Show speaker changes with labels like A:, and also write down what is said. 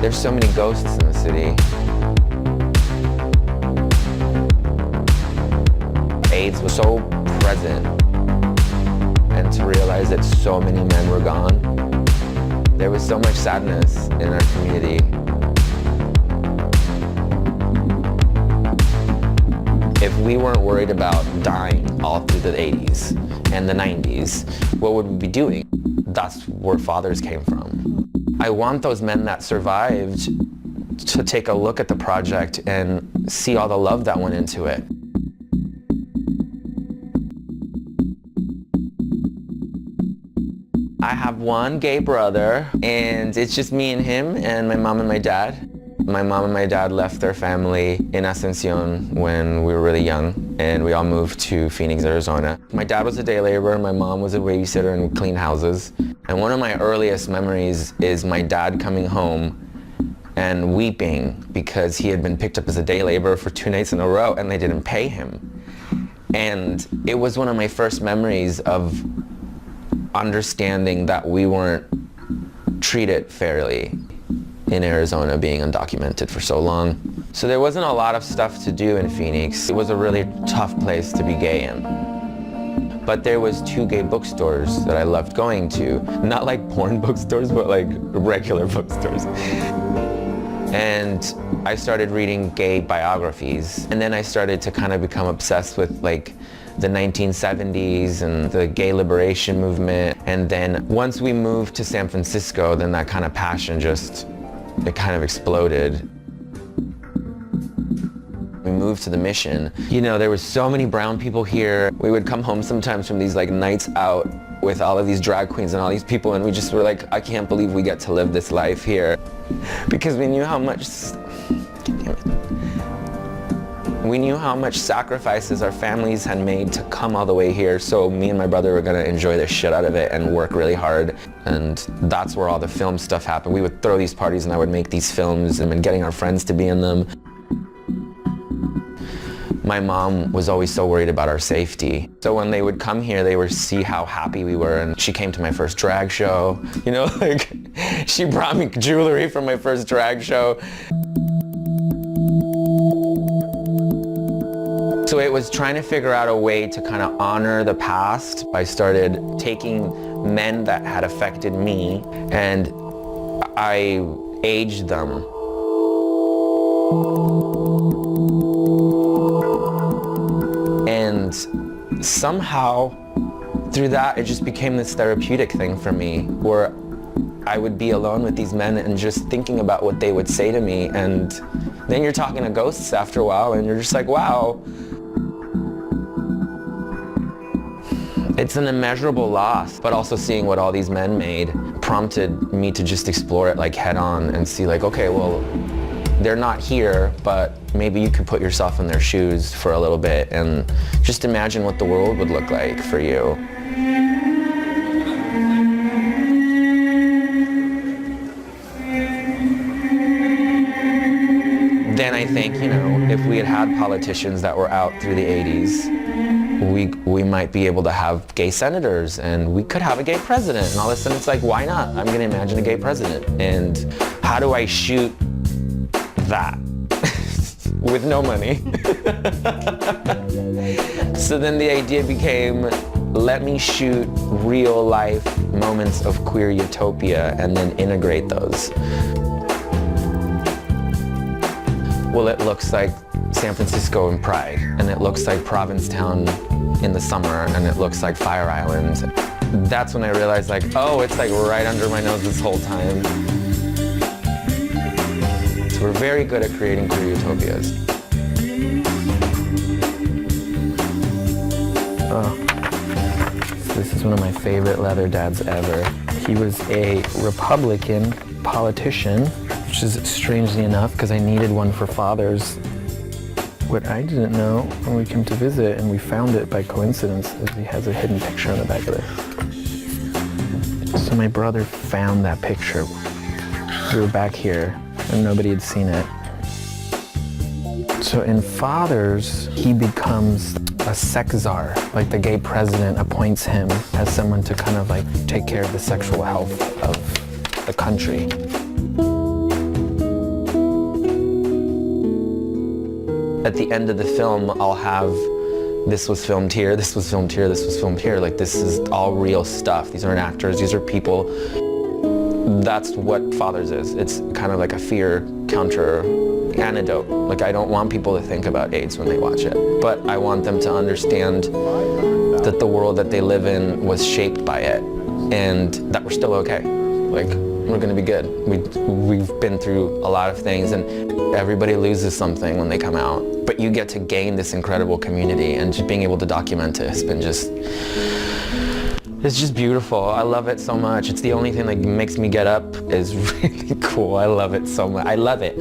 A: There's so many ghosts in the city. AIDS was so present, and to realize that so many men were gone, there was so much sadness in our community. If we weren't worried about dying all through the 80s and the 90s, what would we be doing? That's where fathers came from. I want those men that survived to take a look at the project and see all the love that went into it. I have one gay brother, and it's just me and him and my mom and my dad. My mom and my dad left their family in Ascension when we were really young, and we all moved to Phoenix, Arizona. My dad was a day laborer, my mom was a babysitter and would clean houses. And one of my earliest memories is my dad coming home and weeping because he had been picked up as a day laborer for 2 nights in a row and they didn't pay him. And it was one of my first memories of understanding that we weren't treated fairly in Arizona, being undocumented for so long. So there wasn't a lot of stuff to do in Phoenix. It was a really tough place to be gay in. But there was 2 gay bookstores that I loved going to. Not like porn bookstores, but like regular bookstores. And I started reading gay biographies. And then I started to kind of become obsessed with like the 1970s and the gay liberation movement. And then once we moved to San Francisco, then that kind of passion it kind of exploded. We moved to the Mission. You know, there were so many brown people here. We would come home sometimes from these like nights out with all of these drag queens and all these people, and we just were like, I can't believe we get to live this life here. Because we knew how much, we knew how much sacrifices our families had made to come all the way here, so me and my brother were gonna enjoy the shit out of it and work really hard. And that's where all the film stuff happened. We would throw these parties and I would make these films and getting our friends to be in them. My mom was always so worried about our safety. So when they would come here, they would see how happy we were, and she came to my first drag show. You know, like, she brought me jewelry from my first drag show. So it was trying to figure out a way to kind of honor the past. I started taking men that had affected me, and I aged them. And somehow, through that, it just became this therapeutic thing for me, where I would be alone with these men and just thinking about what they would say to me, and then you're talking to ghosts after a while, and you're just like, wow. It's an immeasurable loss, but also seeing what all these men made prompted me to just explore it like head on and see like, okay, well, they're not here, but maybe you could put yourself in their shoes for a little bit and just imagine what the world would look like for you. Then I think, you know, if we had politicians that were out through the 80s, we might be able to have gay senators, and we could have a gay president, and all of a sudden it's like, why not? I'm gonna imagine a gay president. And how do I shoot that with no money? So then the idea became, let me shoot real life moments of queer utopia and then integrate those. Well, it looks like San Francisco in Pride, and it looks like Provincetown in the summer, and it looks like Fire Island. That's when I realized like, oh, it's like right under my nose this whole time. So we're very good at creating queer utopias. Oh, this is one of my favorite leather dads ever. He was a Republican politician, which is strangely enough because I needed one for fathers. What I didn't know when we came to visit, and we found it by coincidence, is he has a hidden picture on the back of it. So my brother found that picture. We were back here and nobody had seen it. So in Fathers, he becomes a sex czar. Like the gay president appoints him as someone to kind of like take care of the sexual health of the country. at the end of the film, I'll have, this was filmed here, this was filmed here, this was filmed here. Like, this is all real stuff. These aren't actors, these are people. That's what Fathers is. It's kind of like a fear counter antidote. Like, I don't want people to think about AIDS when they watch it, but I want them to understand that the world that they live in was shaped by it, and that we're still okay. Like, we're gonna be good. We've been through a lot of things, and everybody loses something when they come out, but you get to gain this incredible community, and just being able to document it has been just, it's just beautiful. I love it so much. It's the only thing that makes me get up is really cool. I love it so much. I love it.